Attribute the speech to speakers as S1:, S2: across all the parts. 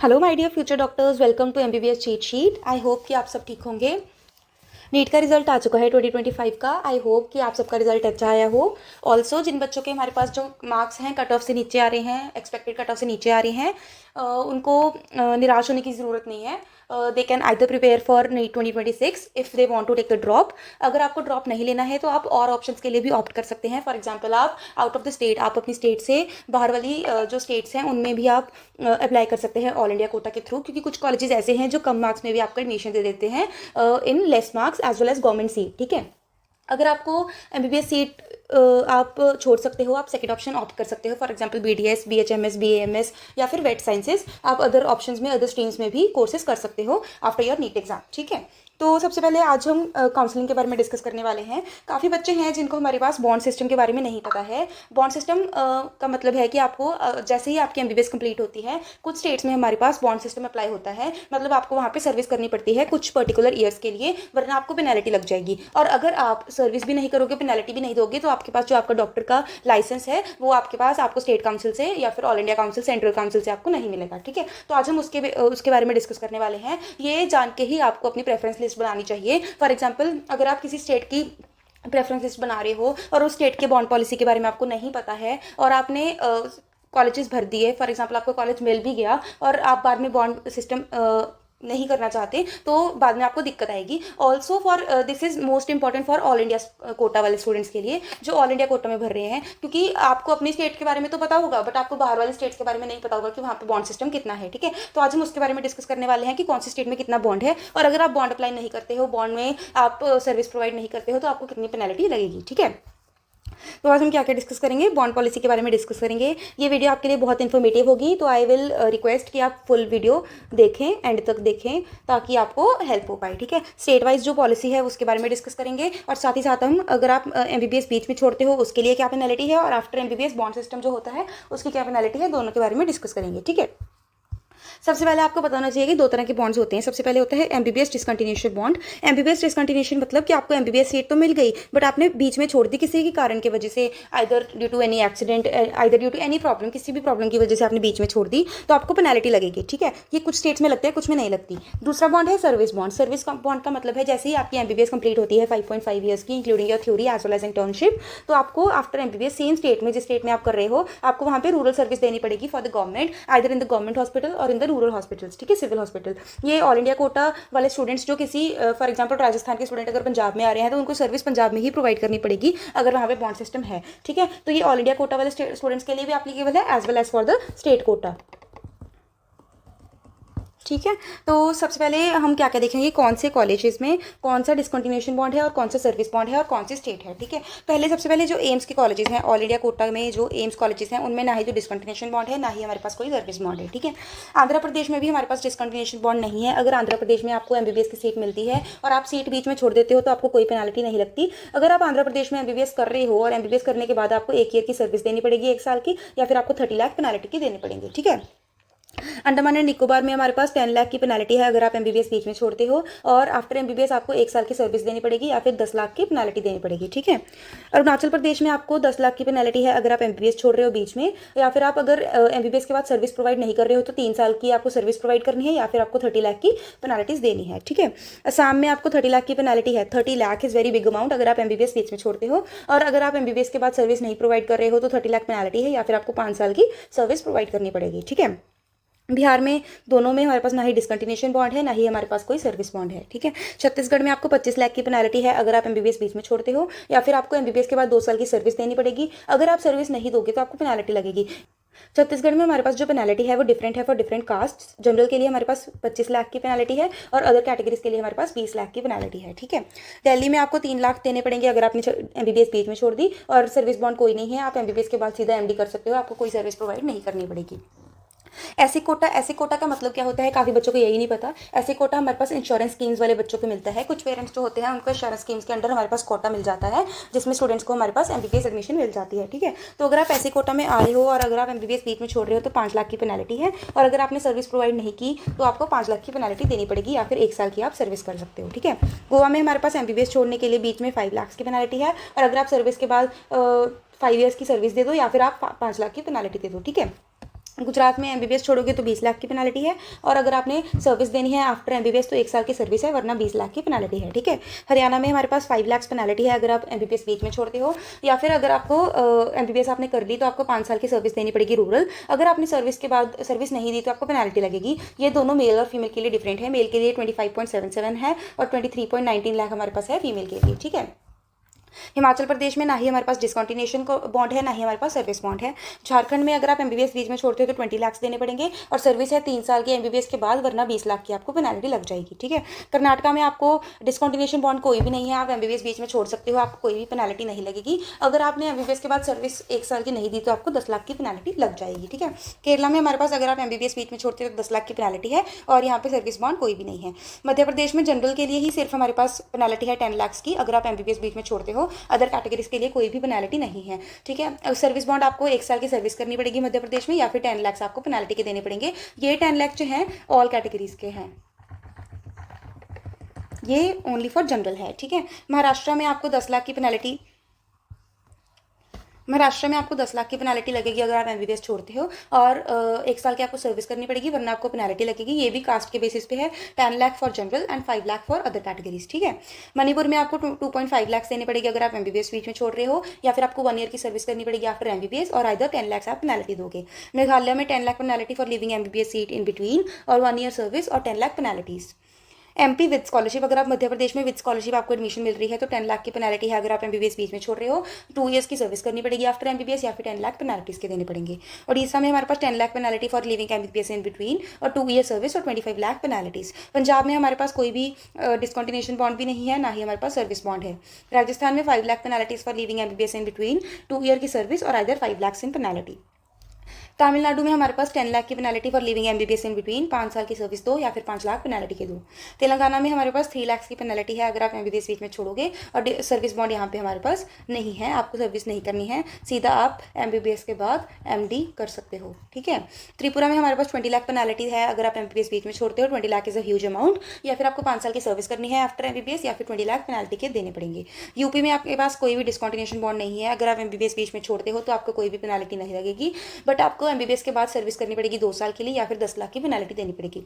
S1: Hello my dear future doctors, welcome to MBBS cheat sheet. I hope कि आप सब ठीक होंगे। नीट का रिजल्ट आ चुका है 2025 का। आई होप कि आप सबका रिजल्ट अच्छा आया हो। ऑल्सो जिन बच्चों के हमारे पास जो मार्क्स हैं कट ऑफ से नीचे आ रहे हैं, एक्सपेक्टेड कट ऑफ से नीचे आ रहे हैं, उनको निराश होने की ज़रूरत नहीं है। They can either prepare for NEET 2026 if they want to take the drop. अगर आपको ड्रॉप नहीं लेना है तो आप और ऑप्शंस के लिए भी ऑप्ट कर सकते हैं। फॉर एग्जाम्पल, आप आउट ऑफ द स्टेट, आप अपनी स्टेट से बाहर वाली जो स्टेट्स हैं उनमें भी आप अप्लाई कर सकते हैं ऑल इंडिया कोटा के थ्रू, क्योंकि कुछ कॉलेजेस ऐसे हैं जो कम मार्क्स में भी आपको एडमिशन दे देते हैं in less marks as well as government seat. ठीक है, अगर आपको एमबीबीएस सीट आप छोड़ सकते हो, आप सेकंड ऑप्शन ऑप्ट कर सकते हो। For example BDS, BHMS, BAMS या फिर वेट साइंसेज, आप अदर ऑप्शंस में, अदर स्ट्रीम्स में भी कोर्सेज कर सकते हो आफ्टर योर नीट एग्जाम। ठीक है, तो सबसे पहले आज हम काउंसलिंग के बारे में डिस्कस करने वाले हैं। काफ़ी बच्चे हैं जिनको हमारे पास बॉन्ड सिस्टम के बारे में नहीं पता है। बॉन्ड सिस्टम का मतलब है कि आपको जैसे ही आपकी एमबीबीएस कंप्लीट होती है, कुछ स्टेट्स में हमारे पास बॉन्ड सिस्टम अप्लाई होता है। मतलब आपको वहाँ पे सर्विस करनी पड़ती है कुछ पर्टिकुलर ईयर्स के लिए, वरना आपको पेनल्टी लग जाएगी। और अगर आप सर्विस भी नहीं करोगे, पेनल्टी भी नहीं दोगे, तो आपके पास जो आपका डॉक्टर का लाइसेंस है वो आपके पास आपको स्टेट काउंसिल से या फिर all India council, central council से आपको नहीं मिलेगा। ठीक है, तो आज हम उसके बारे में डिस्कस करने वाले हैं। ये जान के ही आपको अपनी प्रेफरेंस लिस्ट बनानी चाहिए। फॉर एग्जाम्पल, अगर आप किसी स्टेट की प्रेफरेंस लिस्ट बना रहे हो और उस स्टेट के बॉन्ड पॉलिसी के बारे में आपको नहीं पता है और आपने कॉलेजेस भर दिए, फॉर एग्जाम्पल आपको कॉलेज मिल भी गया और आप बाद में बॉन्ड सिस्टम नहीं करना चाहते, तो बाद में आपको दिक्कत आएगी। Also for this is most important for all India quota वाले स्टूडेंट्स के लिए जो ऑल इंडिया कोटा में भर रहे हैं, क्योंकि आपको अपनी स्टेट के बारे में तो पता होगा बट आपको बाहर वाले स्टेट्स के बारे में नहीं पता होगा कि वहाँ पे बॉन्ड सिस्टम कितना है। ठीक है, तो आज हम उसके बारे में डिस्कस करने वाले हैं कि कौन सी स्टेट में कितना बॉन्ड है, और अगर आप बॉन्ड अप्लाई नहीं करते हो, बॉन्ड में आप सर्विस प्रोवाइड नहीं करते हो, तो आपको कितनी पेनल्टी लगेगी। ठीक है, तो आज हम क्या क्या डिस्कस करेंगे, बॉन्ड पॉलिसी के बारे में डिस्कस करेंगे। ये वीडियो आपके लिए बहुत इन्फॉर्मेटिव होगी, तो आई विल रिक्वेस्ट कि आप फुल वीडियो देखें, एंड तक देखें, ताकि आपको हेल्प हो पाए। ठीक है, स्टेट वाइज जो पॉलिसी है उसके बारे में डिस्कस करेंगे, और साथ ही साथ हम, अगर आप एमबीबीएस बीच में छोड़ते हो उसके लिए क्या पेनल्टी है, और आफ्टर एमबीबीएस बॉन्ड सिस्टम जो होता है उसकी क्या पेनल्टी है, दोनों के बारे में डिस्कस करेंगे। ठीक है, सबसे पहले आपको बताना चाहिए कि दो तरह के बॉन्ड्स होते हैं। सबसे पहले होता है MBBS discontinuation bond. MBBS discontinuation मतलब कि आपको एमबीबीएस सीट तो मिल गई बट आपने बीच में छोड़ दी किसी के कारण की वजह से, either due to any accident, either due to any problem, किसी भी प्रॉब्लम की वजह से आपने बीच में छोड़ दी, तो आपको पेनल्टी लगेगी। ठीक है, ये कुछ स्टेट्स में लगता है, कुछ में नहीं लगती। दूसरा बॉन्ड है सर्विस बॉन्ड। सर्विस बॉन्ड का मतलब है जैसे ही आपकी एमबीबीएस कंप्लीट होती है 5.5 ईयर्स की, including your theory as well as internship, तो आपको आफ्टर एमबीबीएस सेम स्टेट में, जिस स्टेट में आप कर रहे हो, आपको वहाँ पे रूरल सर्विस देनी पड़ेगी for the government, either in the government hospital और इन द रूरल हॉस्पिटल्स। ठीक है, सिविल हॉस्पिटल। ये ऑल इंडिया कोटा वाले स्टूडेंट्स जो किसी, फॉर एग्जांपल राजस्थान के स्टूडेंट अगर पंजाब में आ रहे हैं तो उनको सर्विस पंजाब में ही प्रोवाइड करनी पड़ेगी अगर वहाँ पे बॉन्ड सिस्टम है। ठीक है, तो ये ऑल इंडिया कोटा वाले स्टूडेंट्स के लिए भी एप्लीकेबल है as well as for the state quota. ठीक है, तो सबसे पहले हम क्या क्या देखेंगे, कौन से कॉलेजेस में कौन सा डिसकंटिन्यूएशन बॉन्ड है और कौन सा सर्विस बॉन्ड है और कौन सी स्टेट है। ठीक है, सबसे पहले जो एम्स के कॉलेजेस हैं, ऑल इंडिया कोटा में जो एम्स कॉलेजेस हैं, उनमें ना ही तो डिसकंटिन्यूएशन बॉन्ड है, ना ही हमारे पास कोई सर्विस बॉन्ड है। ठीक है, आंध्र प्रदेश में भी हमारे पास डिसकंटिन्यूएशन बॉन्ड नहीं है। अगर आंध्र प्रदेश में आपको एमबीबीएस की सीट मिलती है और आप सीट बीच में छोड़ देते हो तो आपको कोई पेनल्टी नहीं लगती। अगर आप आंध्र प्रदेश में एमबीबीएस कर रहे हो और एमबीबीएस करने के बाद आपको 1 ईयर की सर्विस देनी पड़ेगी, 1 साल की, या फिर आपको 30 लाख पेनल्टी की देनी पड़ेगी। ठीक है, अंडमान एंड निकोबार में हमारे पास 10 लाख की पेनल्टी है अगर आप एमबीबीएस बीच में छोड़ते हो, और आफ्टर एमबीबीएस आपको 1 साल की सर्विस देनी पड़ेगी या फिर 10 लाख की पेनल्टी देनी पड़ेगी। ठीक है, अरुणाचल प्रदेश में आपको 10 लाख की पेनल्टी है अगर आप एमबीबीएस छोड़ रहे हो बीच में, या फिर आप अगर एमबीबीएस के बाद सर्विस प्रोवाइड नहीं कर रहे हो तो 3 साल की आपको सर्विस प्रोवाइड करनी है, या फिर आपको 30 लाख की पेनल्टीज देनी है। ठीक है, असम में आपको 30 लाख की पेनल्टी है। 30 lakh is very big amount अगर आप एमबीबीएस बीच में छोड़ते हो, और अगर आप एमबीबीएस के बाद सर्विस नहीं प्रोवाइड कर रहे हो तो 30 लाख पेनल्टी है, या फिर आपको 5 साल की सर्विस प्रोवाइड करनी पड़ेगी। ठीक है, बिहार में दोनों में हमारे पास ना ही डिसकंटिन्यूएशन बॉन्ड है, ना ही हमारे पास कोई सर्विस बॉन्ड है। ठीक है, छत्तीसगढ़ में आपको 25 लाख की पेनल्टी है अगर आप एमबीबीएस बीच में छोड़ते हो, या फिर आपको एमबीबीएस के बाद 2 साल की सर्विस देनी पड़ेगी। अगर आप सर्विस नहीं दोगे तो आपको पेनल्टी लगेगी। छत्तीसगढ़ में हमारे पास जो पेनल्टी है वो डिफरेंट है फॉर डिफरेंट कास्ट। जनरल के लिए हमारे पास 25 लाख की पेनल्टी है, और अदर कैटेगरीज के लिए हमारे पास 20 लाख की पेनल्टी है। ठीक है, दिल्ली में आपको 3 लाख देने पड़ेंगे अगर आपने एमबीबीएस बीच में छोड़ दी, और सर्विस बॉन्ड कोई नहीं है, आप एमबीबीएस के बाद सीधा एमडी कर सकते हो, आपको कोई सर्विस प्रोवाइड नहीं करनी पड़ेगी। ऐसे कोटा का मतलब क्या होता है, काफ़ी बच्चों को यही नहीं पता। ऐसे कोटा हमारे पास इंश्योरेंस स्कीम्स वाले बच्चों को मिलता है। कुछ पेरेंट्स जो होते हैं उनको इंश्योरेंस स्कीम्स के अंडर हमारे पास कोटा मिल जाता है, जिसमें स्टूडेंट्स को हमारे पास एमबीबीएस एडमिशन मिल जाती है। ठीक है, तो अगर आप ऐसे कोटा में आ रहे हो और अगर आप एमबीबीएस बीच में छोड़ रहे हो तो 5 लाख की पेनल्टी है, और अगर आपने सर्विस प्रोवाइड नहीं की तो आपको 5 लाख की पेनल्टी देनी पड़ेगी, या फिर 1 साल की आप सर्विस कर सकते हो। ठीक है, गोवा में हमारे पास एमबीबीएस छोड़ने के लिए बीच में 5 लाख की पेनल्टी है, और अगर आप सर्विस के बाद 5 ईयर्स की सर्विस दे दो या फिर आप 5 लाख की पेनल्टी दे दो। ठीक है, गुजरात में एमबीबीएस छोड़ोगे तो 20 लाख की पेनल्टी है, और अगर आपने सर्विस देनी है आफ्टर एमबीबीएस तो 1 साल की सर्विस है, वरना 20 लाख की पेनल्टी है, ठीक है। हरियाणा में हमारे पास 5 लाख पेनल्टी है अगर आप एमबीबीएस बीच में छोड़ते हो, या फिर अगर आपको एमबीबीएस आपने कर ली तो आपको 5 साल की सर्विस देनी पड़ेगी रूरल। अगर आपने सर्विस के बाद सर्विस नहीं दी तो आपको पेनल्टी लगेगी। ये दोनों मेल और फीमेल के लिए डिफरेंट है। मेल के लिए 25.77 है और 23.19 लाख हमारे पास है फीमेल के लिए, ठीक है। हिमाचल प्रदेश में ना ही हमारे पास डिस्कंटिन्यूएशन को बॉन्ड है, ना ही हमारे पास सर्विस बॉन्ड है। झारखंड में अगर आप एमबीबीएस बीच में छोड़ते हो तो 20 लाख देने पड़ेंगे, और सर्विस है 3 साल की एमबीबीएस के बाद, वरना 20 लाख की आपको पेनल्टी लग जाएगी, ठीक है। कर्नाटका में आपको डिस्कंटिन्यूएशन बॉन्ड कोई भी नहीं है, आप एमबीबीएस बीच में छोड़ सकते हो, आपको कोई भी पेनल्टी नहीं लगेगी। अगर आपने एमबीबीएस के बाद सर्विस 1 साल की नहीं दी तो आपको 10 लाख की पेनल्टी लग जाएगी, ठीक है। केरला में हमारे पास अगर आप एमबीबीएस बीच में छोड़ते हो तो 10 लाख की पेनल्टी है, और यहाँ पे सर्विस बॉन्ड कोई भी नहीं है। मध्य प्रदेश में जनरल के लिए ही सिर्फ हमारे पास पेनल्टी है 10 लाख की अगर आप एमबीबीएस बीच में छोड़ते हो, अदर कैटेगरी के लिए कोई भी पेनल्टी नहीं है, ठीक है। सर्विस बॉन्ड आपको 1 साल की सर्विस करनी पड़ेगी मध्य प्रदेश में, या फिर 10 लाख आपको पेनल्टी के देने पड़ेंगे। ये 10 लाख जो हैं ऑल कैटेगरीज के हैं, ये ओनली फॉर जनरल है, ठीक है। महाराष्ट्र में आपको 10 लाख की पेनल्टी महाराष्ट्र में आपको 10 लाख की पेनल्टी लगेगी अगर आप एमबीबीएस छोड़ते हो, और 1 साल की आपको सर्विस करनी पड़ेगी, वरना आपको पेनल्टी लगेगी। ये भी कास्ट के बेसिस पे है। 10 lakh for general and 5 lakh for other categories, ठीक है। मणिपुर में आपको 2.5 लाख देने पड़ेगी अगर आप एमबीबीएस बीच में छोड़ रहे हो, या फिर आपको 1 ईयर की सर्विस करनी पड़ेगी आफ्टर एमबीबीएस, और इधर 10 लाख आप पेनल्टी दोगे। मेघालय में 10 lakh penalty for living MBBS seat in between, और 1 ईयर सर्विस और 10 lakh penalties. MP with scholarship, अगर आप मध्य प्रदेश में विद स्कॉलरशिप आपको एडमिशन मिल रही है तो 10 लाख की पेनल्टी है अगर आप एमबीबीएस बीच में छोड़ रहे हो। 2 ईयर्स की सर्विस करनी पड़ेगी आफ्टर एमबीबीएस, या फिर 10 लाख पेनल्टीज के देने पड़ेंगे। ओडिशा में हमारे पास 10 lakh penalty for living MBBS in between, और 2 ईयर सर्विस और 25 लाख पेनल्टीज। पंजाब में हमारे पास कोई भी डिस्कंटिन्यूएशन बॉन्ड भी नहीं है, ना ही हमारे पास सर्विस बॉन्ड है। राजस्थान में 5 lakh penalties for living MBBS in between, 2 year की सर्विस और इधर 5 लाख इन पेनल्टी। तमिलनाडु में हमारे पास 10 लाख की penalty for living MBBS in between, 5 साल की सर्विस दो या फिर 5 लाख पेनल्टी के दो। तेलंगाना में हमारे पास 3 लाख की पेनल्टी है अगर आप एमबीबीएस बीच में छोड़ोगे, और सर्विस बॉन्ड यहाँ पे हमारे पास नहीं है, आपको सर्विस नहीं करनी है, सीधा आप एमबीबीएस के बाद एमडी कर सकते हो, ठीक है। त्रिपुरा में हमारे पास 20 लाख पेनल्टी है अगर आप एमबीबीएस बीच में छोड़ते हो। 20 lakh is a huge amount, या फिर आपको 5 साल की सर्विस करनी है आफ्टर एमबीबीएस, या फिर 20 लाख पेनल्टी के देने पड़ेंगे। यूपी में आपके पास कोई भी डिस्कंटिन्यूएशन बॉन्ड नहीं है, अगर आप एमबीबीएस बीच में छोड़ते हो तो आपको कोई भी पेनल्टी नहीं लगेगी, बट आपको एमबीबीएस के बाद सर्विस करनी पड़ेगी 2 साल के लिए, या फिर 10 लाख की पेनल्टी देनी पड़ेगी।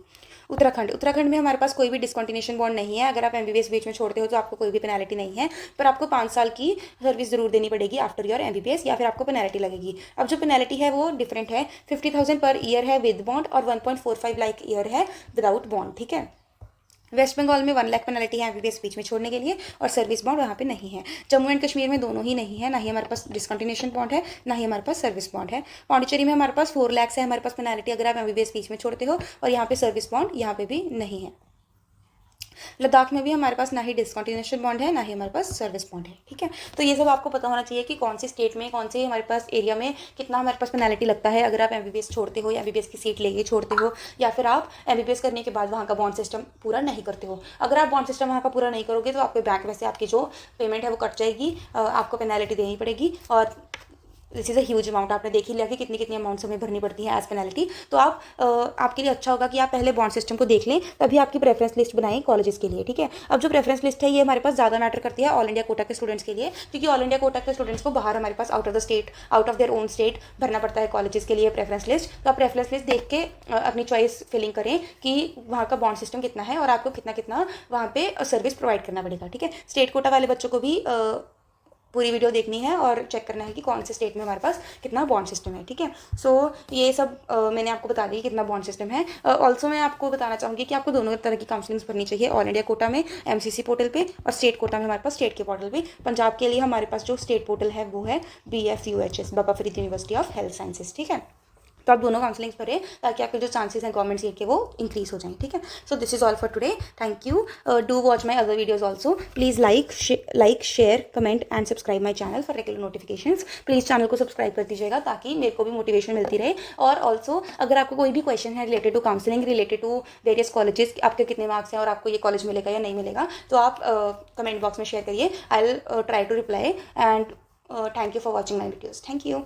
S1: उत्तराखंड में हमारे पास कोई भी डिस्कंटिन्यूएशन बॉन्ड नहीं है, अगर आप एमबीबीएस बीच में छोड़ते हो तो आपको कोई भी पेनल्टी नहीं है, पर आपको 5 साल की सर्विस जरूर देनी पड़ेगी आफ्टर योर एमबीबीएस, या फिर आपको पेनल्टी लगेगी। अब जो पेनल्टी है वो डिफरेंट है, 50,000 पर ईयर है विद बॉन्ड, और 1.45 लाख ईयर है विदाउट बॉन्ड, ठीक है। वेस्ट बंगाल में 1 लाख पेनल्टी है एमबीबीएस बीच में छोड़ने के लिए, और सर्विस बॉन्ड वहाँ पे नहीं है। जम्मू एंड कश्मीर में दोनों ही नहीं है, ना ही हमारे पास डिस्कंटिन्यूएशन बॉन्ड है, ना ही हमारे पास सर्विस बॉन्ड है। पांडिचेरी में हमारे पास 4 लाख है हमारे पास पेनल्टी अगर आप एमबीबीएस बीच में छोड़ते हो, और यहाँ पे सर्विस बॉन्ड यहाँ पे भी नहीं है। लद्दाख में भी हमारे पास ना ही डिस्कंटिन्यूएशन बॉन्ड है, ना ही हमारे पास सर्विस बॉन्ड है, ठीक है। तो ये सब आपको पता होना चाहिए कि कौन सी स्टेट में, कौन से हमारे पास एरिया में कितना हमारे पास पेनल्टी लगता है अगर आप एमबीबीएस छोड़ते हो, या एमबीबीएस की सीट लेके छोड़ते हो, या फिर आप एमबीबीएस करने के बाद वहाँ का बॉन्ड सिस्टम पूरा नहीं करते हो। अगर आप बॉन्ड सिस्टम वहाँ का पूरा नहीं करोगे तो आपके बैंक में से आपकी जो पेमेंट है वो कट जाएगी, आपको पेनल्टी देनी पड़ेगी, और this is a huge amount. आपने देख ही लिया कि कितनी कितनी अमाउंट्स हमें भरनी पड़ती है एज पेनल्टी। तो आप आपके लिए अच्छा होगा कि आप पहले बॉन्ड सिस्टम को देख लें, तभी आपकी प्रेफरेंस लिस्ट बनाएं कॉलेजेस के लिए, ठीक है। अब जो प्रेफरेंस लिस्ट है ये हमारे पास ज़्यादा मैटर करती है ऑल इंडिया कोटा के स्टूडेंट्स के लिए, क्योंकि ऑल इंडिया कोटा के स्टूडेंट्स को बाहर हमारे pass out of the state, out of their own state भरना पड़ता है कॉलेजेस के लिए प्रेफरेंस लिस्ट। तो आप प्रेफरेंस लिस्ट देख के अपनी चॉइस फिलिंग करें कि वहाँ का बॉन्ड सिस्टम कितना है, और आपको कितना कितना वहाँ पे सर्विस प्रोवाइड करना पड़ेगा, ठीक है। स्टेट कोटा वाले बच्चों को भी पूरी वीडियो देखनी है और चेक करना है कि कौन से स्टेट में हमारे पास कितना बॉन्ड सिस्टम है, ठीक है। सो ये सब मैंने आपको बता दी कितना बॉन्ड सिस्टम है। ऑल्सो मैं आपको बताना चाहूँगी कि आपको दोनों तरह की काउंसलिंग्स भरनी चाहिए, ऑल इंडिया कोटा में एमसीसी पोर्टल पे, और स्टेट कोटा में हमारे पास स्टेट के पोर्टल पे। पंजाब के लिए हमारे पास जो स्टेट पोर्टल है वो है BFUHS, Baba Farid university of health sciences, ठीक है। तो आप दोनों काउंसलिंग्स करें ताकि आपके जो चांसेस हैं गवर्नमेंट सीट के वो इंक्रीज हो जाएं, ठीक है। So this is all for today, thank you. Do watch my other videos also, please like share comment and subscribe my channel for regular notifications. Please channel को subscribe कर दीजिएगा ताकि मेरे को भी मोटिवेशन मिलती रहे। और ऑल्सो अगर आपको कोई भी क्वेश्चन है related to counselling, related to various colleges, आपके कितने मार्क्स हैं और आपको ये कॉलेज मिलेगा या नहीं मिलेगा, तो आप कमेंट बॉक्स में शेयर करिए, I will try to reply. And thank you for watching my videos, thank you.